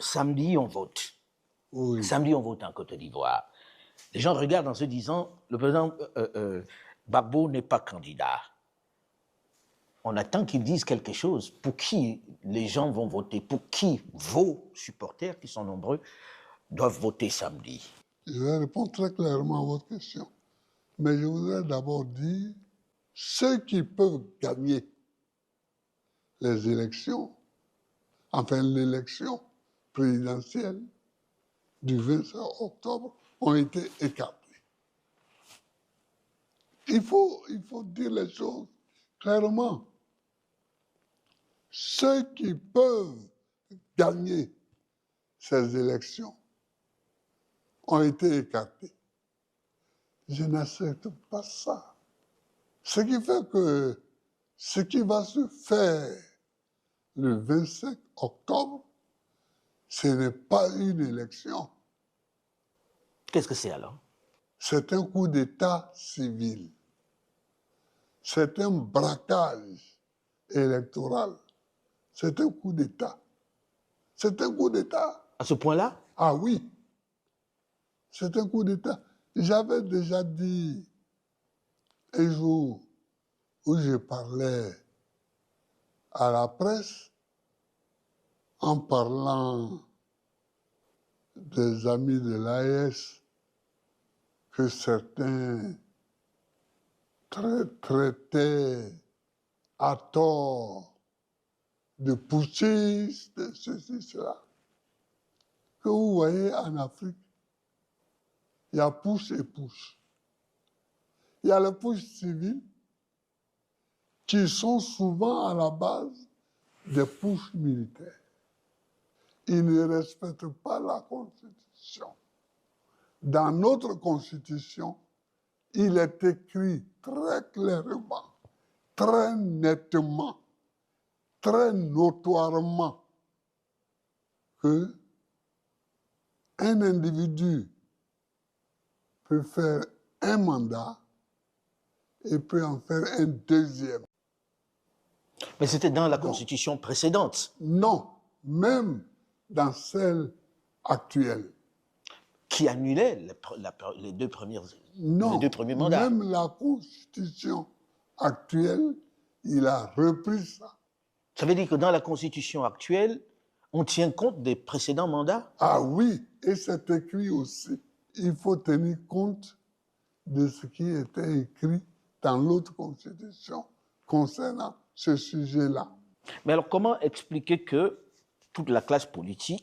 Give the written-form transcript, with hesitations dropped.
samedi, on vote. Oui. Samedi, on vote en Côte d'Ivoire. Les gens regardent en se disant, le président Gbagbo n'est pas candidat. On attend qu'ils disent quelque chose. Pour qui les gens vont voter? Pour qui vos supporters, qui sont nombreux, doivent voter samedi? Je vais répondre très clairement à votre question. Mais je voudrais d'abord dire, ceux qui peuvent gagner les élections, enfin l'élection présidentielle du 25 octobre, ont été écartés. Il faut dire les choses clairement. Ceux qui peuvent gagner ces élections ont été écartés. Je n'accepte pas ça. Ce qui fait que ce qui va se faire le 25 octobre, ce n'est pas une élection. Qu'est-ce que c'est alors? C'est un coup d'État civil. C'est un braquage électoral. C'est un coup d'État. C'est un coup d'État. À ce point-là? Ah oui, c'est un coup d'État. J'avais déjà dit un jour où je parlais à la presse en parlant des amis de l'AES que certains traitaient à tort de putschistes, de ceci, cela. Que vous voyez en Afrique, il y a push et push. Il y a le push civil qui sont souvent à la base des pushs militaires. Ils ne respectent pas la Constitution. Dans notre Constitution, il est écrit très clairement, très nettement, très notoirement que un individu peut faire un mandat et peut en faire un deuxième. Mais c'était dans la Constitution précédente. Non, même dans celle actuelle. Qui annulait les deux premiers mandats. Même la Constitution actuelle, il a repris ça. Ça veut dire que dans la Constitution actuelle, on tient compte des précédents mandats? Ah oui, et c'est écrit aussi. Il faut tenir compte de ce qui était écrit dans l'autre Constitution concernant ce sujet-là. Mais alors comment expliquer que toute la classe politique